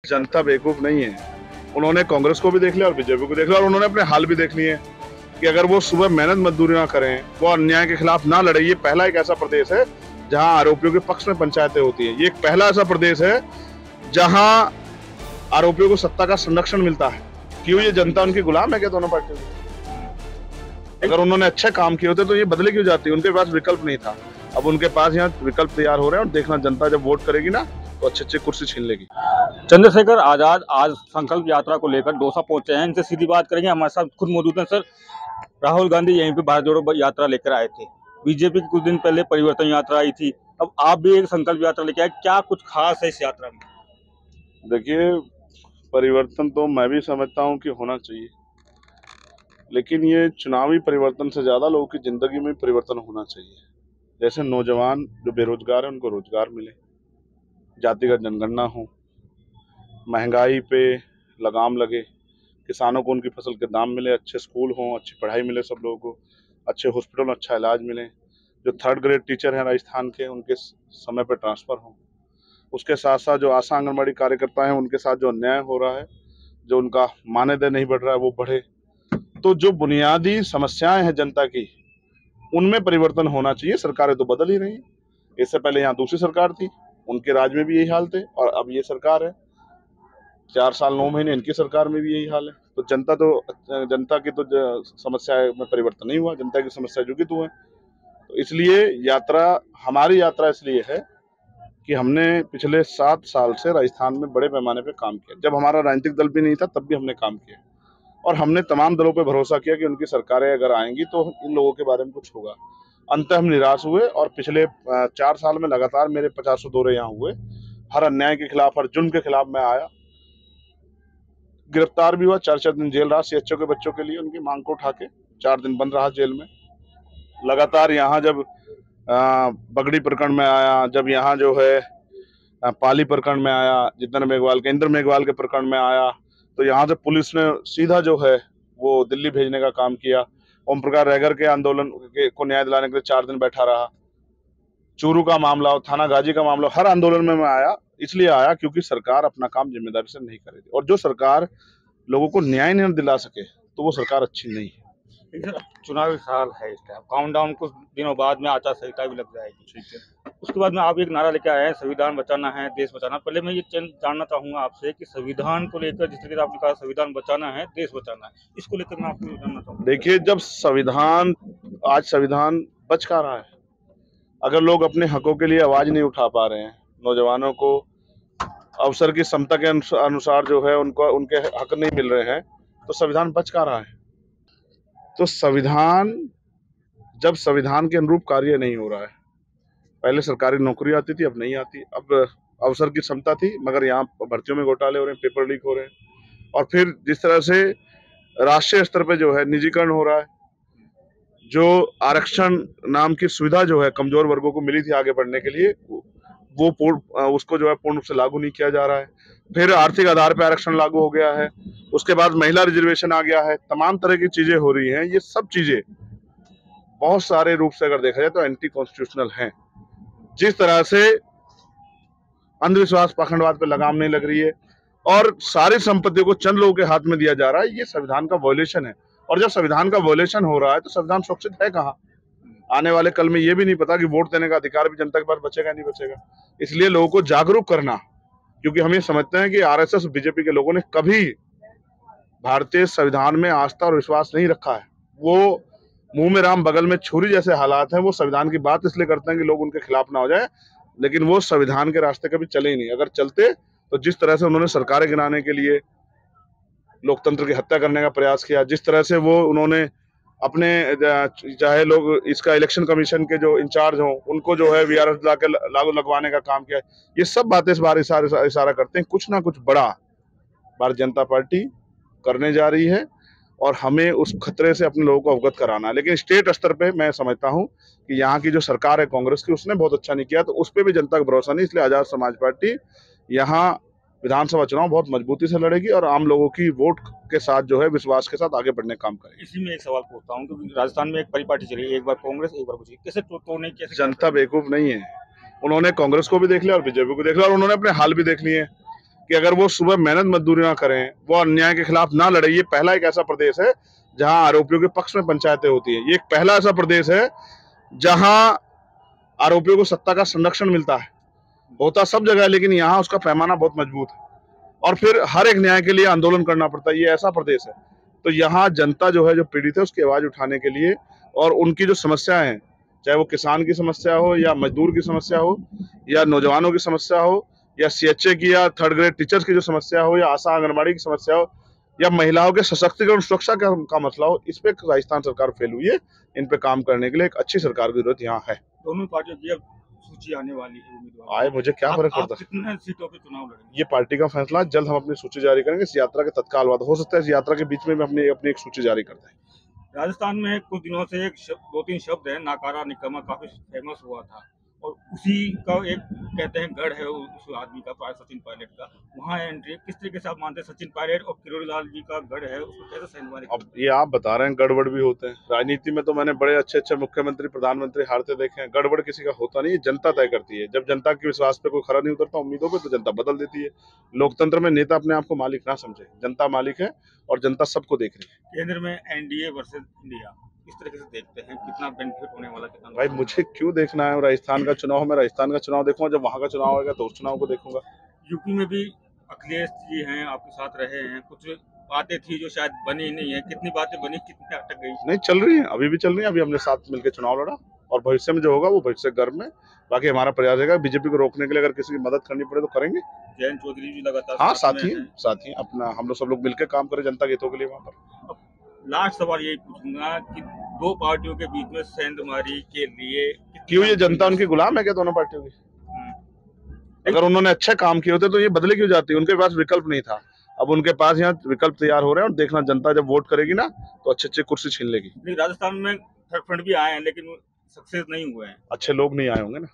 जनता बेवकूफ नहीं है। उन्होंने कांग्रेस को भी देख लिया और बीजेपी को देख लिया और उन्होंने अपने हाल भी देख लिए कि अगर वो सुबह मेहनत मजदूरी ना करें, वो अन्याय के खिलाफ ना लड़े। ये पहला एक ऐसा प्रदेश है जहां आरोपियों के पक्ष में पंचायतें होती है। ये एक पहला ऐसा प्रदेश है जहां आरोपियों को सत्ता का संरक्षण मिलता है। क्यों ये जनता उनकी गुलाम है क्या दोनों पार्टियों की? अगर उन्होंने अच्छे काम किए होते तो ये बदले क्यों जाती? उनके पास विकल्प नहीं था। अब उनके पास यहाँ विकल्प तैयार हो रहे हैं और देखना जनता जब वोट करेगी ना तो अच्छी अच्छी कुर्सी छीन लेगी। चंद्रशेखर आजाद आज संकल्प यात्रा को लेकर दौसा पहुंचे हैं। इनसे सीधी बात करेंगे। हमारे साथ खुद मौजूद हैं। सर, राहुल गांधी यहीं पे भारत जोड़ो यात्रा लेकर आए थे। बीजेपी की कुछ दिन पहले परिवर्तन यात्रा आई थी। अब आप भी एक संकल्प यात्रा लेकर आए, क्या कुछ खास है इस यात्रा में? देखिए, परिवर्तन तो मैं भी समझता हूँ कि होना चाहिए, लेकिन ये चुनावी परिवर्तन से ज्यादा लोगों की जिंदगी में परिवर्तन होना चाहिए। जैसे नौजवान जो बेरोजगार है उनको रोजगार मिले, जातिगत जनगणना हो, महंगाई पे लगाम लगे, किसानों को उनकी फसल के दाम मिले, अच्छे स्कूल हों, अच्छी पढ़ाई मिले सब लोगों को, अच्छे हॉस्पिटल में अच्छा इलाज मिले, जो 3rd ग्रेड टीचर हैं राजस्थान के उनके समय पर ट्रांसफ़र हों। उसके साथ साथ जो आशा आंगनबाड़ी कार्यकर्ता हैं उनके साथ जो अन्याय हो रहा है, जो उनका मानदेय नहीं बढ़ रहा है वो बढ़े। तो जो बुनियादी समस्याएं हैं जनता की, उनमें परिवर्तन होना चाहिए। सरकारें तो बदल ही रही हैं। इससे पहले यहाँ दूसरी सरकार थी, उनके राज में भी यही हाल थे, और अब ये सरकार है, 4 साल 9 महीने इनकी सरकार में भी यही हाल है। तो जनता की तो समस्या में परिवर्तन नहीं हुआ, जनता की समस्या जुगित हुए। तो इसलिए हमारी यात्रा इसलिए है कि हमने पिछले 7 साल से राजस्थान में बड़े पैमाने पे काम किया। जब हमारा राजनीतिक दल भी नहीं था तब भी हमने काम किया, और हमने तमाम दलों पे भरोसा किया कि उनकी सरकारें अगर आएंगी तो इन लोगों के बारे में कुछ होगा। अंत हम निराश हुए, और पिछले 4 साल में लगातार मेरे 50 दौरे यहाँ हुए। हर अन्याय के खिलाफ, हर जुल्म के खिलाफ मैं आया, गिरफ्तार भी हुआ, 4 दिन जेल रहा CHO के बच्चों के लिए, उनकी मांग को उठा के 4 दिन बंद रहा जेल में। लगातार यहाँ जब बगड़ी प्रकरण में आया, जब यहाँ जो है पाली प्रकरण में आया, इंद्र मेघवाल के प्रकरण में आया, तो यहाँ से पुलिस ने सीधा जो है वो दिल्ली भेजने का काम किया। ओम प्रकाश रैगर के आंदोलन को न्याय दिलाने के लिए 4 दिन बैठा रहा। चूरू का मामला हो, थाना गाजी का मामला, हर आंदोलन में मैं आया। इसलिए आया क्योंकि सरकार अपना काम जिम्मेदारी से नहीं कर रही थी, और जो सरकार लोगों को न्याय नहीं दिला सके तो वो सरकार अच्छी नहीं है। चुनावी साल है, इस टाइम काउंटडाउन कुछ दिनों बाद में आचार संहिता भी लग जाएगी। ठीक है। उसके बाद में आप एक नारा लेके आए हैं, संविधान बचाना है, देश बचाना। पहले मैं ये जानना चाहूंगा आपसे कि संविधान को लेकर, जिस तरीके से आपने कहा संविधान बचाना है, देश बचाना है, इसको लेकर मैं आपको जानना चाहूंगा। देखिए, जब आज संविधान बच का रहा है, अगर लोग अपने हकों के लिए आवाज नहीं उठा पा रहे हैं, नौजवानों को अवसर की समता के अनुसार जो है उनके हक नहीं मिल रहे हैं, तो संविधान बच का रहा है। तो जब संविधान के अनुरूप कार्य नहीं हो रहा है, पहले सरकारी नौकरी आती थी, अब नहीं आती। अब अवसर की क्षमता थी, मगर यहाँ भर्तियों में घोटाले हो रहे हैं, पेपर लीक हो रहे हैं, और फिर जिस तरह से राष्ट्रीय स्तर पे जो है निजीकरण हो रहा है, जो आरक्षण नाम की सुविधा जो है कमजोर वर्गों को मिली थी आगे बढ़ने के लिए, वो उसको जो है पूर्ण रूप से लागू नहीं किया जा रहा है। फिर आर्थिक आधार पर आरक्षण लागू हो गया है, उसके बाद महिला रिजर्वेशन आ गया है, तमाम तरह की चीजें हो रही हैं। ये सब चीजें बहुत सारे रूप से अगर देखा जाए तो एंटी कॉन्स्टिट्यूशनल हैं। जिस तरह से अंधविश्वास, पाखंडवाद पे लगाम नहीं लग रही है, और सारी संपत्तियों को चंद लोगों के हाथ में दिया जा रहा है, ये संविधान का वॉयलेशन है। और जब संविधान का वॉयलेशन हो रहा है तो संविधान सुरक्षित है कहाँ? आने वाले कल में ये भी नहीं पता कि वोट देने का अधिकार भी जनता के पास बचेगा नहीं बचेगा। इसलिए लोगों को जागरूक करना, क्योंकि हम ये समझते हैं कि RSS बीजेपी के लोगों ने कभी भारतीय संविधान में आस्था और विश्वास नहीं रखा है। वो मुंह में राम बगल में छुरी जैसे हालात हैं। वो संविधान की बात इसलिए करते हैं कि लोग उनके खिलाफ ना हो जाए, लेकिन वो संविधान के रास्ते कभी चले ही नहीं। अगर चलते तो जिस तरह से उन्होंने सरकारें गिराने के लिए लोकतंत्र की हत्या करने का प्रयास किया, जिस तरह से उन्होंने अपने चाहे लोग इसका इलेक्शन कमीशन के जो इंचार्ज हों उनको जो है VRS लागू लगवाने का काम किया, ये सब बातें इस बार इशारा करते हैं कुछ ना कुछ बड़ा भारतीय जनता पार्टी करने जा रही है, और हमें उस खतरे से अपने लोगों को अवगत कराना है। लेकिन स्टेट स्तर पे मैं समझता हूं कि यहाँ की जो सरकार है कांग्रेस की, उसने बहुत अच्छा नहीं किया, तो उस पर भी जनता का भरोसा नहीं। इसलिए आजाद समाज पार्टी यहाँ विधानसभा चुनाव बहुत मजबूती से लड़ेगी, और आम लोगों की वोट के साथ जो है विश्वास के साथ आगे बढ़ने का काम करेगी। इसी में एक सवाल पूछता हूँ, क्योंकि राजस्थान में एक परिपाटी चली, एक बार कांग्रेस एक बार बीजेपी, कैसे तोड़ने की? जनता बेवकूफ नहीं है। उन्होंने कांग्रेस को भी देख लिया और बीजेपी को देख लिया, और उन्होंने अपने हाल भी देख लिए कि अगर वो सुबह मेहनत मजदूरी ना करें, वो अन्याय के खिलाफ ना लड़े। ये पहला एक ऐसा प्रदेश है जहां आरोपियों के पक्ष में पंचायतें होती है। ये एक पहला ऐसा प्रदेश है जहां आरोपियों को सत्ता का संरक्षण मिलता है। होता सब जगह है, लेकिन यहाँ उसका पैमाना बहुत मजबूत है और फिर हर एक न्याय के लिए आंदोलन करना पड़ता है। ये ऐसा प्रदेश है। तो यहाँ जनता जो है, जो पीड़ित है, उसकी आवाज उठाने के लिए और उनकी जो समस्याएं हैं, चाहे वो किसान की समस्या हो या मजदूर की समस्या हो या नौजवानों की समस्या हो या सीएचए की या थर्ड ग्रेड टीचर्स की जो समस्या हो या आशा आंगनबाड़ी की समस्या हो या महिलाओं के सशक्तिकरण सुरक्षा का मसला हो, इस पे राजस्थान सरकार फेल हुई है। इन पे काम करने के लिए एक अच्छी सरकार की जरूरत यहाँ है। दोनों पार्टियों की अब सूची आने वाली है, उम्मीदवार आए मुझे क्या फर्क पड़ता है, कितने सीटों पे चुनाव लड़ेंगे? ये पार्टी का फैसला। जल्द हम अपनी सूची जारी करेंगे। इस यात्रा के तत्काल बाद हो सकता है इस यात्रा के बीच में अपनी एक सूची जारी करते हैं। राजस्थान में कुछ दिनों से एक दो तीन शब्द है, नाकारा निकम्मा, काफी फेमस हुआ था और उसी का एक कहते हैं गढ़ है उस आदमी का, सचिन पायलट का। वहाँ एंट्री किस तरीके से आप मानते हैं? सचिन पायलट और किरोड़ी लाल जी का गढ़ है, उसको कैसे सहनवारी? अब ये आप बता रहे हैं गड़बड़ भी होते हैं। राजनीति में तो मैंने बड़े अच्छे अच्छे मुख्यमंत्री प्रधानमंत्री हारते देखे हैं। गड़बड़ किसी का होता नहीं है, जनता तय करती है। जब जनता के विश्वास पे कोई खरा नहीं उतरता उम्मीदों पे, तो जनता बदल देती है। लोकतंत्र में नेता अपने आप को मालिक ना समझे, जनता मालिक है और जनता सबको देख रही है। केंद्र में एनडीए वर्सेस इंडिया किस तरीके से देखते हैं? कितना बेनिफिट होने वाला, कितना? भाई मुझे क्यों देखना है राजस्थान का चुनाव? मैं राजस्थान का चुनाव देखूंगा, जब वहां का चुनाव आएगा तो उस चुनाव को देखूंगा। यूपी में भी अखिलेश जी हैं, आपके साथ रहे हैं, कुछ बातें थी जो शायद बनी नहीं है। कितनी बातें बनी, कितनी अटक गई? नहीं, चल रही है, अभी भी चल रही है। अभी हमने साथ मिलकर चुनाव लड़ा और भविष्य में जो होगा वो भविष्य गर्व में। बाकी हमारा प्रयास है बीजेपी को रोकने के लिए अगर किसी की मदद करनी पड़े तो करेंगे। जयंत चौधरी जी लगातार हाँ, साथी अपना हम लोग सब लोग मिलकर काम करें जनता के हितों के लिए वहाँ पर। लास्ट सवाल यही पूछूंगा कि दो पार्टियों के बीच में सेंधमारी के लिए क्यों? ये जनता उनकी गुलाम है क्या दोनों पार्टियों की? अगर उन्होंने अच्छे काम किए होते तो ये बदले क्यों जाती? उनके पास विकल्प नहीं था, अब उनके पास यहाँ विकल्प तैयार हो रहे हैं और देखना जनता जब वोट करेगी ना तो अच्छे अच्छे कुर्सी छीन लेगी। राजस्थान में थर्ड फ्रंट भी आए हैं लेकिन सक्सेस नहीं हुए हैं। अच्छे लोग नहीं आए होंगे ना।